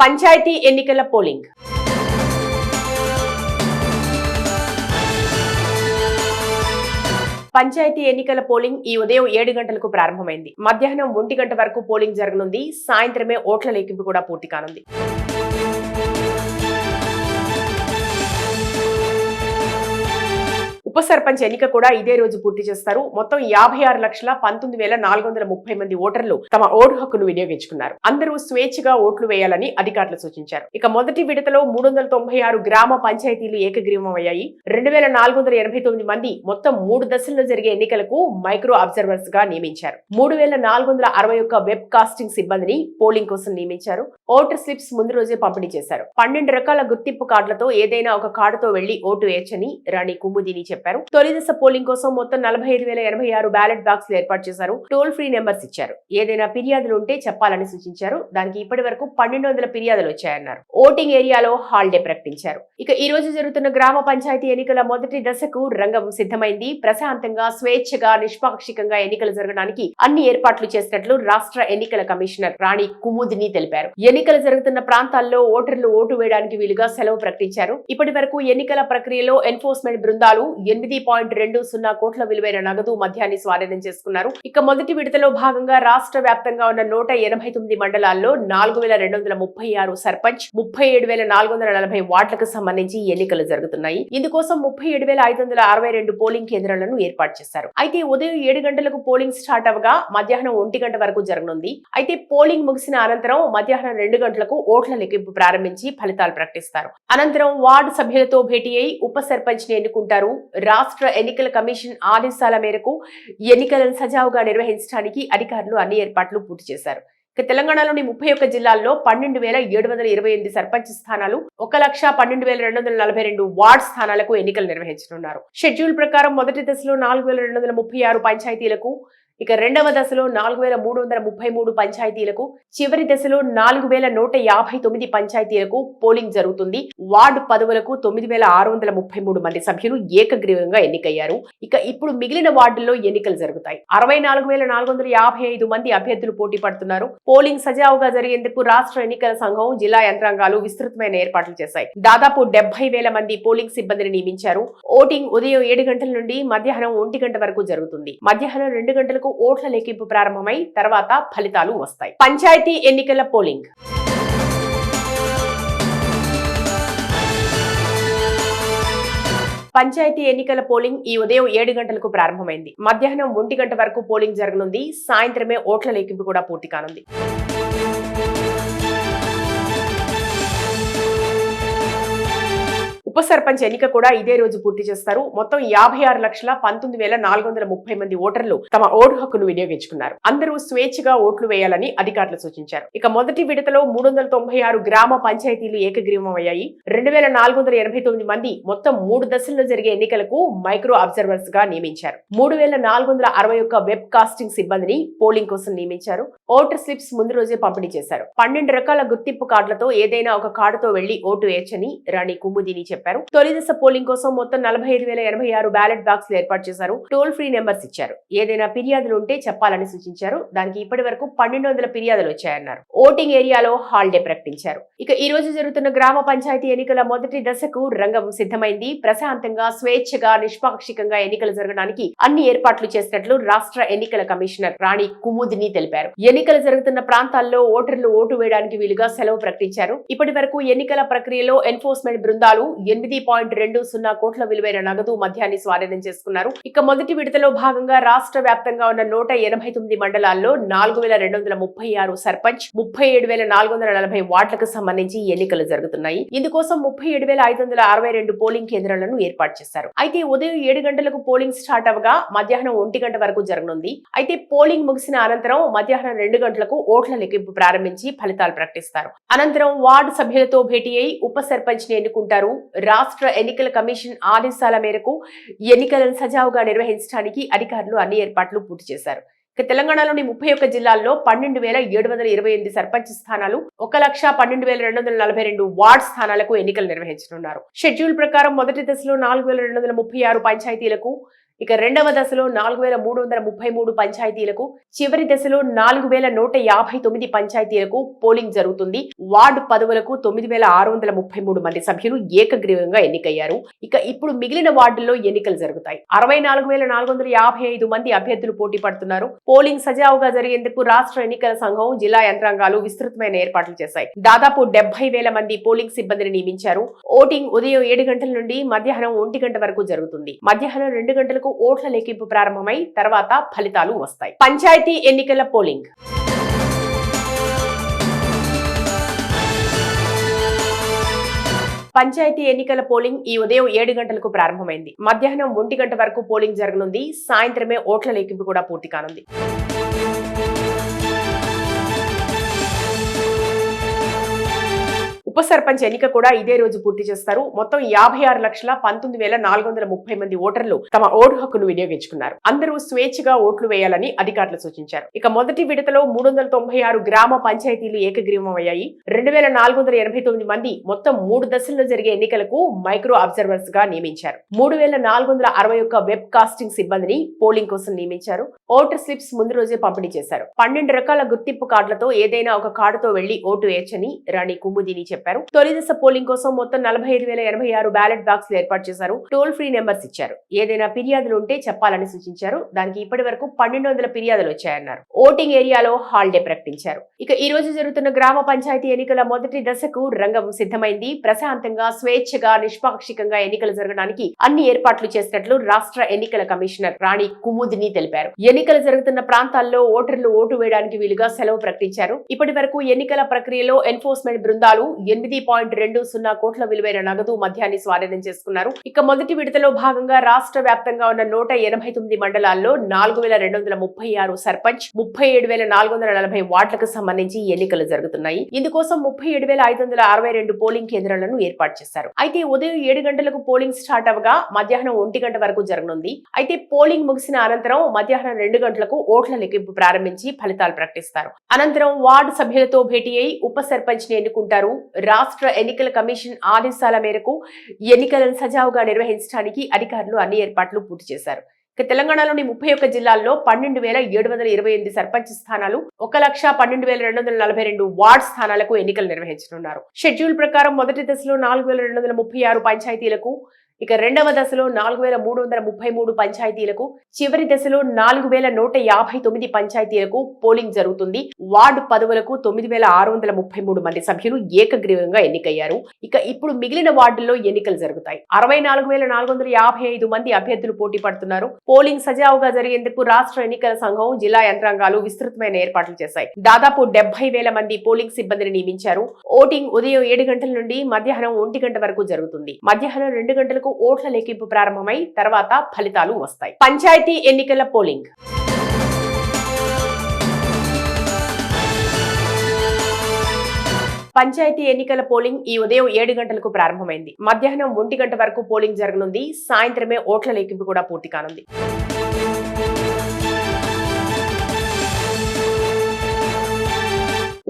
పంచాయతీ ఎన్నికల పోలింగ్. పంచాయతీ ఎన్నికల పోలింగ్ ఈ ఉదయం 7 గంటలకు ప్రారంభమైంది. మధ్యాహ్నం 1 గంట వరకు పోలింగ్ జరగనుంది. సాయంత్రమే ఓట్ల లెక్కింపు కూడా పూర్తి కానుంది. ఉప సర్పంచ్ ఎన్నిక కూడా ఇదే రోజు పూర్తి చేస్తారు. మొత్తం 56,19,430 మంది ఓటర్లు తమ ఓటు హక్కును వినియోగించుకున్నారు. అందరూ స్వేచ్ఛగా ఓట్లు వేయాలని అధికారులు సూచించారు. ఇక మొదటి విడతలో 396 గ్రామ పంచాయతీలు ఏకగ్రీవమయ్యాయి. 2,489 మంది మొత్తం 3 దశల్లో జరిగే ఎన్నికలకు మైక్రో అబ్జర్వర్స్ గా నియమించారు. 3,461 వెబ్ కాస్టింగ్ సిబ్బందిని పోలింగ్ కోసం నియమించారు. ఓటర్ స్లిప్స్ ముందు రోజే పంపిణీ చేశారు. 12 రకాల గుర్తింపు కార్డులతో ఏదైనా ఒక కార్డుతో వెళ్లి ఓటు వేయచ్చని రాణి కుముదిని చెప్పారు. తొలి దశ పోలింగ్ కోసం మొత్తం 45,086 బ్యాలెట్ బాక్సులు ఏర్పాటు చేశారు. టోల్ ఫ్రీ నెంబర్స్ ఇచ్చారు. ఏదైనా ఫిర్యాదులు ఉంటే చెప్పాలని సూచించారు. దానికి ఇప్పటి వరకు 1200 ఫిర్యాదులు వచ్చాయన్నారు. ఓటింగ్ ఏరియాలో హాలిడే ప్రకటించారు. ఇక ఈ రోజు జరుగుతున్న గ్రామ పంచాయతీ ఎన్నికల మొదటి దశకు రంగం సిద్ధమైంది. ప్రశాంతంగా, స్వేచ్ఛగా, నిష్పాక్షికంగా ఎన్నికలు జరగడానికి అన్ని ఏర్పాట్లు చేసినట్లు రాష్ట్ర ఎన్నికల కమిషనర్ రాణి కుముదిని తెలిపారు. ఎన్నికలు జరుగుతున్న ప్రాంతాల్లో ఓటర్లు ఓటు వేయడానికి వీలుగా సెలవు ప్రకటించారు. ఇప్పటి వరకు ఎన్నికల ప్రక్రియలో ఎన్ఫోర్స్మెంట్ బృందాలు 8.20 కోట్ల విలువైన నగదు మద్యాన్ని స్వాధీనం చేసుకున్నారు. ఇక మొదటి విడతలో భాగంగా రాష్ట్ర వ్యాప్తంగా ఉన్న 189 మండలాల్లో 4,236 సర్పంచ్, 37,440 వార్డులకు సంబంధించి ఎన్నికలు జరుగుతున్నాయి. ఇందుకోసం 37,562 పోలింగ్ కేంద్రాలను ఏర్పాటు చేశారు. అయితే ఉదయం 7 గంటలకు పోలింగ్ స్టార్ట్ అవగా మధ్యాహ్నం 1 గంట వరకు జరగనుంది. అయితే పోలింగ్ ముగిసిన అనంతరం మధ్యాహ్నం 2 గంటలకు ఓట్ల లెక్కింపు ప్రారంభించి ఫలితాలు ప్రకటిస్తారు. అనంతరం వార్డు సభ్యులతో భేటీ అయి ఉప సర్పంచ్ ని ఎన్నుకుంటారు. రాష్ట్ర ఎన్నికల కమిషన్ ఆదేశాల మేరకు ఎన్నికలను సజావుగా నిర్వహించడానికి అధికారులు అన్ని ఏర్పాట్లు పూర్తి చేశారు. తెలంగాణలోని 31 జిల్లాల్లో 12,728 సర్పంచ్ స్థానాలు, 1,12,242 వార్డ్ స్థానాలకు ఎన్నికలు నిర్వహించనున్నారు. షెడ్యూల్ ప్రకారం మొదటి దశలో 4,236 పంచాయతీలకు, ఇక రెండవ దశలో 4,333 పంచాయతీలకు, చివరి దశలో 4,159 పంచాయతీలకు పోలింగ్ జరుగుతుంది. వార్డు పదవులకు 9,633 మంది సభ్యులు ఏకగ్రీవంగా ఎన్నికయ్యారు. ఇక ఇప్పుడు మిగిలిన వార్డుల్లో ఎన్నికలు జరుగుతాయి. 64,455 మంది అభ్యర్థులు పోటీ పడుతున్నారు. పోలింగ్ సజావుగా జరిగేందుకు రాష్ట్ర ఎన్నికల సంఘం, జిల్లా యంత్రాంగాలు విస్తృతమైన ఏర్పాట్లు చేశాయి. దాదాపు 70,000 మంది పోలింగ్ సిబ్బందిని నియమించారు. ఓటింగ్ ఉదయం 7 గంటల నుండి మధ్యాహ్నం 1 గంట వరకు జరుగుతుంది. మధ్యాహ్నం 2 గంటలకు ఓట్ల లెక్కింపు ప్రారంభమై తర్వాత ఫలితాలు వస్తాయి. పంచాయతీ ఎన్నికల పోలింగ్. పంచాయతీ ఎన్నికల పోలింగ్ ఈ ఉదయం 7 గంటలకు ప్రారంభమైంది. మధ్యాహ్నం 1 గంట వరకు పోలింగ్ జరగనుంది. సాయంత్రమే ఓట్ల లెక్కింపు కూడా పూర్తి కానుంది. ఉప సర్పంచ్ ఎన్నిక కూడా ఇదే రోజు పూర్తి చేస్తారు. మొత్తం 56,19,430 మంది ఓటర్లు తమ ఓటు హక్కును వినియోగించుకున్నారు. అందరూ స్వేచ్ఛగా ఓట్లు వేయాలని అధికారులు సూచించారు. ఇక మొదటి విడతలో 396 గ్రామ పంచాయతీలు ఏకగ్రీవమయ్యాయి. 2,489 మంది మొత్తం 3 దశల్లో జరిగే ఎన్నికలకు మైక్రో అబ్జర్వర్స్ గా నియమించారు. 3,461 వెబ్ కాస్టింగ్ సిబ్బందిని పోలింగ్ కోసం నియమించారు. ఓటర్ స్లిప్స్ ముందు రోజే పంపిణీ చేశారు. 12 రకాల గుర్తింపు కార్డులతో ఏదైనా ఒక కార్డుతో వెళ్లి ఓటు వేయచ్చని రాణి కుముదిని చెప్పారు. తొలి దశ పోలింగ్ కోసం మొత్తం 45,086 బ్యాలెట్ బాక్సులు ఏర్పాటు చేశారు. టోల్ ఫ్రీ నెంబర్స్ ఇచ్చారు. ఏదైనా ఫిర్యాదులు ఉంటే చెప్పాలని సూచించారు. దానికి ఇప్పటి వరకు 1200 ఫిర్యాదులు వచ్చాయన్నారు. ఓటింగ్ ఏరియాలో హాలిడే ప్రకటించారు. ఇక ఈ రోజు జరుగుతున్న గ్రామ పంచాయతీ ఎన్నికల మొదటి దశకు రంగం సిద్ధమైంది. ప్రశాంతంగా, స్వేచ్ఛగా, నిష్పాక్షికంగా ఎన్నికలు జరగడానికి అన్ని ఏర్పాట్లు చేసినట్లు రాష్ట్ర ఎన్నికల కమిషనర్ రాణి కుముదిని తెలిపారు. ఎన్నికలు జరుగుతున్న ప్రాంతాల్లో ఓటర్లు ఓటు వేయడానికి వీలుగా సెలవు ప్రకటించారు. ఇప్పటి వరకు ఎన్నికల ప్రక్రియలో ఎన్ఫోర్స్మెంట్ బృందాలు 8.20 కోట్ల విలువైన నగదు మద్యాన్ని స్వాధీనం చేసుకున్నారు. ఇక మొదటి విడతలో భాగంగా రాష్ట్ర వ్యాప్తంగా ఉన్న 189 మండలాల్లో 4,236 సర్పంచ్, 37,440 వార్డులకు సంబంధించి ఎన్నికలు జరుగుతున్నాయి. ఇందుకోసం 37,562 పోలింగ్ కేంద్రాలను ఏర్పాటు చేశారు. అయితే ఉదయం 7 గంటలకు పోలింగ్ స్టార్ట్ అవగా మధ్యాహ్నం 1 గంట వరకు జరగనుంది. అయితే పోలింగ్ ముగిసిన అనంతరం మధ్యాహ్నం 2 గంటలకు ఓట్ల లెక్కింపు ప్రారంభించి ఫలితాలు ప్రకటిస్తారు. అనంతరం వార్డు సభ్యులతో భేటీ అయి ఉప సర్పంచ్ ని ఎన్నుకుంటారు. రాష్ట్ర ఎన్నికల కమిషన్ ఆదేశాల మేరకు ఎన్నికలను సజావుగా నిర్వహించడానికి అధికారులు అన్ని ఏర్పాట్లు పూర్తి చేశారు. తెలంగాణలోని 31 జిల్లాల్లో 12,728 సర్పంచ్ స్థానాలు, 1,12,242 వార్డ్ స్థానాలకు ఎన్నికలు నిర్వహించనున్నారు. షెడ్యూల్ ప్రకారం మొదటి దశలో 4,236 పంచాయతీలకు, ఇక రెండవ దశలో 4333 పంచాయతీలకు, చివరి దశలో 4159 పంచాయతీలకు పోలింగ్ జరుగుతుంది. వార్డు పదవులకు 9633 మంది సభ్యులు ఏకగ్రీవంగా ఎన్నికయ్యారు. ఇక ఇప్పుడు మిగిలిన వార్డుల్లో ఎన్నికలు జరుగుతాయి. 64455 మంది అభ్యర్థులు పోటీ పడుతున్నారు. పోలింగ్ సజావుగా జరిగేందుకు రాష్ట్ర ఎన్నికల సంఘం, జిల్లా యంత్రాంగాలు విస్తృతమైన ఏర్పాట్లు చేశాయి. దాదాపు 70,000 మంది పోలింగ్ సిబ్బందిని నియమించారు. ఓటింగ్ ఉదయం 7 గంటల నుండి మధ్యాహ్నం 1 గంట వరకు జరుగుతుంది. మధ్యాహ్నం 2 గంటలకు ఓట్ల లెక్కింపు ప్రారంభమై తర్వాత ఫలితాలు వస్తాయి. పంచాయతీ ఎన్నికల పోలింగ్. పంచాయతీ ఎన్నికల పోలింగ్ ఈ ఉదయం 7 గంటలకు ప్రారంభమైంది. మధ్యాహ్నం 1 గంట వరకు పోలింగ్ జరగనుంది. సాయంత్రమే ఓట్ల లెక్కింపు కూడా పూర్తి కానుంది. ఉప సర్పంచ్ ఎన్నిక కూడా ఇదే రోజు పూర్తి చేస్తారు. మొత్తం 56,19,430 మంది ఓటర్లు తమ ఓటు హక్కును వినియోగించుకున్నారు. అందరూ స్వేచ్ఛగా ఓట్లు వేయాలని అధికారులు సూచించారు. ఇక మొదటి విడతలో 396 గ్రామ పంచాయతీలు ఏకగ్రీవమయ్యాయి. 2,489 మంది మొత్తం 3 దశల్లో జరిగే ఎన్నికలకు మైక్రో అబ్జర్వర్స్ గా నియమించారు. 3,461 వెబ్ కాస్టింగ్ సిబ్బందిని పోలింగ్ కోసం నియమించారు. ఓటర్ స్లిప్స్ ముందు రోజే పంపిణీ చేశారు. 12 రకాల గుర్తింపు కార్డులతో ఏదైనా ఒక కార్డుతో వెళ్లి ఓటు వేయచ్చని రాణి కుముదిని చెప్పారు. తొలి దశ పోలింగ్ కోసం మొత్తం 45,086 బ్యాలెట్ బాక్సులు ఏర్పాటు చేశారు. టోల్ ఫ్రీ నెంబర్స్ ఇచ్చారు. ఏదైనా ఫిర్యాదులు ఉంటే చెప్పాలని సూచించారు. దానికి ఇప్పటి వరకు 1200 ఫిర్యాదులు వచ్చాయన్నారు. ఓటింగ్ ఏరియాలో హాలిడే ప్రకటించారు. ఇక ఈ రోజు జరుగుతున్న గ్రామ పంచాయతీ ఎన్నికల మొదటి దశకు రంగం సిద్ధమైంది. ప్రశాంతంగా, స్వేచ్ఛగా, నిష్పాక్షికంగా ఎన్నికలు జరగడానికి అన్ని ఏర్పాట్లు చేసినట్లు రాష్ట్ర ఎన్నికల కమిషనర్ రాణి కుముదిని తెలిపారు. ఎన్నికలు జరుగుతున్న ప్రాంతాల్లో ఓటర్లు ఓటు వేయడానికి వీలుగా సెలవు ప్రకటించారు. ఇప్పటి వరకు ఎన్నికల ప్రక్రియలో ఎన్ఫోర్స్మెంట్ బృందాలు 8.20 కోట్ల విలువైన నగదు, మద్యాన్ని స్వాధీనం చేసుకున్నారు. ఇక మొదటి విడతలో భాగంగా రాష్ట్ర వ్యాప్తంగా ఉన్న 189 మండలాల్లో 4,236 సర్పంచ్, 37,440 వార్డులకు సంబంధించి ఎన్నికలు జరుగుతున్నాయి. ఇందుకోసం 37,562 పోలింగ్ కేంద్రాలను ఏర్పాటు చేశారు. అయితే ఉదయం 7 గంటలకు పోలింగ్ స్టార్ట్ అవగా మధ్యాహ్నం 1 గంట వరకు జరగనుంది. అయితే పోలింగ్ ముగిసిన అనంతరం మధ్యాహ్నం 2 గంటలకు ఓట్ల లెక్కింపు ప్రారంభించి ఫలితాలు ప్రకటిస్తారు. అనంతరం వార్డు సభ్యులతో భేటీ అయి ఉప సర్పంచ్ ని ఎన్నుకుంటారు. రాష్ట్ర ఎన్నికల కమిషన్ ఆదేశాల మేరకు ఎన్నికలను సజావుగా నిర్వహించడానికి అధికారులు అన్ని ఏర్పాట్లు పూర్తి చేశారు. తెలంగాణలోని 31 జిల్లాల్లో 12,728 సర్పంచ్ స్థానాలు, 1,12,242 వార్డు స్థానాలకు ఎన్నికలు నిర్వహించనున్నారు. షెడ్యూల్ ప్రకారం మొదటి దశలో 4,236 పంచాయతీలకు, ఇక రెండవ దశలో 4,333 పంచాయతీలకు, చివరి దశలో 4,159 పంచాయతీలకు పోలింగ్ జరుగుతుంది. వార్డు పదవులకు 9,633 మంది సభ్యులు ఏకగ్రీవంగా ఎన్నికయ్యారు. ఇక ఇప్పుడు మిగిలిన వార్డుల్లో ఎన్నికలు జరుగుతాయి. 64,455 మంది అభ్యర్థులు పోటీ పడుతున్నారు. పోలింగ్ సజావుగా జరిగేందుకు రాష్ట్ర ఎన్నికల సంఘం, జిల్లా యంత్రాంగాలు విస్తృతమైన ఏర్పాట్లు చేశాయి. దాదాపు 70,000 మంది పోలింగ్ సిబ్బందిని నియమించారు. ఓటింగ్ ఉదయం 7 గంటల నుండి మధ్యాహ్నం 1 గంట వరకు జరుగుతుంది. మధ్యాహ్నం 2 గంటలకు ఓట్ల లెక్కింపు ప్రారంభమై తర్వాత ఫలితాలు వస్తాయి. పంచాయతీ ఎన్నికల పోలింగ్. పంచాయతీ ఎన్నికల పోలింగ్ ఈ ఉదయం 7 గంటలకు ప్రారంభమైంది. మధ్యాహ్నం 1 గంట వరకు పోలింగ్ జరగనుంది. సాయంత్రమే ఓట్ల లెక్కింపు కూడా పూర్తి కానుంది.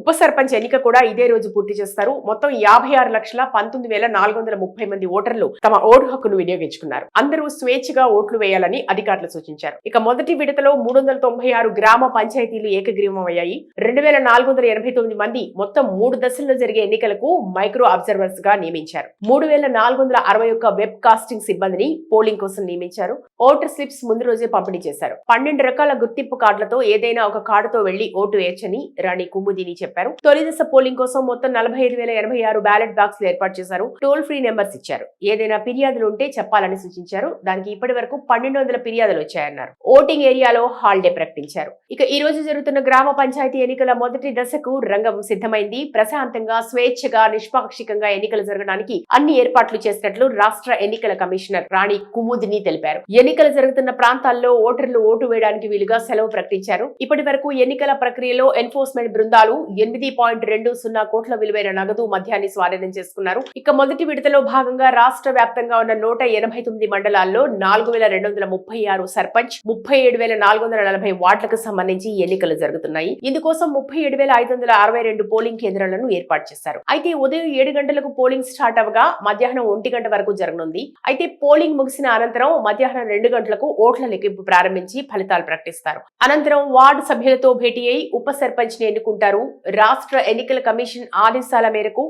ఉప సర్పంచ్ ఎన్నిక కూడా ఇదే రోజు పూర్తి చేస్తారు. మొత్తం 56,19,430 మంది ఓటర్లు తమ ఓటు హక్కును వినియోగించుకున్నారు. అందరూ స్వేచ్ఛగా ఓట్లు వేయాలని అధికారులు సూచించారు. ఇక మొదటి విడతలో 396 గ్రామ పంచాయతీలు ఏకగ్రీవమయ్యాయి. 2,489 మంది మొత్తం 3 దశల్లో జరిగే ఎన్నికలకు మైక్రో అబ్జర్వర్స్ గా నియమించారు. 3,461 వెబ్ కాస్టింగ్ సిబ్బందిని పోలింగ్ కోసం నియమించారు. ఓటర్ స్లిప్స్ ముందు రోజే పంపిణీ చేశారు. 12 రకాల గుర్తింపు కార్డులతో ఏదైనా ఒక కార్డుతో వెళ్లి ఓటు వేయచ్చని రాణి కుముదిని చెప్పారు. తొలి దశ పోలింగ్ కోసం మొత్తం 45,086 బ్యాలెట్ బాక్సులు ఏర్పాటు చేశారు. టోల్ ఫ్రీ నెంబర్స్ ఇచ్చారు. ఏదైనా ఫిర్యాదులు ఉంటే చెప్పాలని సూచించారు. దానికి ఇప్పటి వరకు 1200 ఫిర్యాదులు వచ్చాయన్నారు. ఓటింగ్ ఏరియాలో హాలిడే ప్రకటించారు. ఇక ఈ రోజు జరుగుతున్న గ్రామ పంచాయతీ ఎన్నికల మొదటి దశకు రంగం సిద్ధమైంది. ప్రశాంతంగా, స్వేచ్ఛగా, నిష్పాక్షికంగా ఎన్నికలు జరగడానికి అన్ని ఏర్పాట్లు చేసినట్లు రాష్ట్ర ఎన్నికల కమిషనర్ రాణి కుముదిని తెలిపారు. ఎన్నికలు జరుగుతున్న ప్రాంతాల్లో ఓటర్లు ఓటు వేయడానికి వీలుగా సెలవు ప్రకటించారు. ఇప్పటి వరకు ఎన్నికల ప్రక్రియలో ఎన్ఫోర్స్మెంట్ బృందాలు 8.20 కోట్ల విలువైన నగదు మద్యాన్ని స్వాధీనం చేసుకున్నారు. ఇక మొదటి విడతలో భాగంగా రాష్ట్ర వ్యాప్తంగా ఉన్న 189 మండలాల్లో 4,236 సర్పంచ్, 37,440 వార్డులకు సంబంధించి ఎన్నికలు జరుగుతున్నాయి. ఇందుకోసం 37,562 పోలింగ్ కేంద్రాలను ఏర్పాటు చేశారు. అయితే ఉదయం 7 గంటలకు పోలింగ్ స్టార్ట్ అవగా మధ్యాహ్నం 1 గంట వరకు జరగనుంది. అయితే పోలింగ్ ముగిసిన అనంతరం మధ్యాహ్నం 2 గంటలకు ఓట్ల లెక్కింపు ప్రారంభించి ఫలితాలు ప్రకటిస్తారు. అనంతరం వార్డు సభ్యులతో భేటీ అయి ఉప సర్పంచ్ ని ఎన్నుకుంటారు. రాష్ట్ర ఎన్నికల కమిషన్ ఆదేశాల మేరకు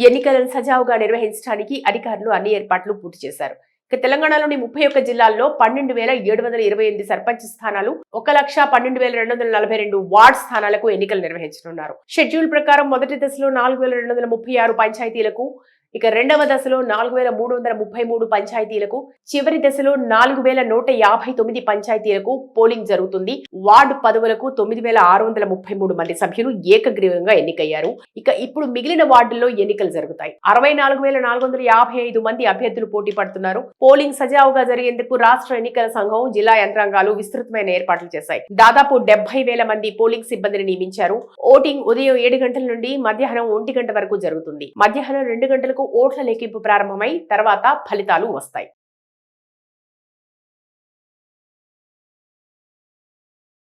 ఎన్నికలను సజావుగా నిర్వహించడానికి అధికారులు అన్ని ఏర్పాట్లు పూర్తి చేశారు. తెలంగాణలోని 31 జిల్లాల్లో 12,728 సర్పంచ్ స్థానాలు, 1,12,242 వార్డ్ స్థానాలకు ఎన్నికలు నిర్వహించనున్నారు. షెడ్యూల్ ప్రకారం మొదటి దశలో 4,236 పంచాయతీలకు, ఇక రెండవ దశలో 4,333 పంచాయతీలకు, చివరి దశలో 4,159 పంచాయతీలకు పోలింగ్ జరుగుతుంది. వార్డు పదవులకు 9,633 మంది సభ్యులు ఏకగ్రీవంగా ఎన్నికయ్యారు. ఇక ఇప్పుడు మిగిలిన వార్డుల్లో ఎన్నికలు జరుగుతాయి. 64,455 మంది అభ్యర్థులు పోటీ పడుతున్నారు. పోలింగ్ సజావుగా జరిగేందుకు రాష్ట్ర ఎన్నికల సంఘం, జిల్లా యంత్రాంగాలు విస్తృతమైన ఏర్పాట్లు చేశాయి. దాదాపు 70,000 మంది పోలింగ్ సిబ్బందిని నియమించారు. ఓటింగ్ ఉదయం 7 గంటల నుండి మధ్యాహ్నం 1 గంట వరకు జరుగుతుంది. మధ్యాహ్నం 2 గంటలకు ఓట్ల లెక్కింపు ప్రారంభమై తర్వాత ఫలితాలు వస్తాయి.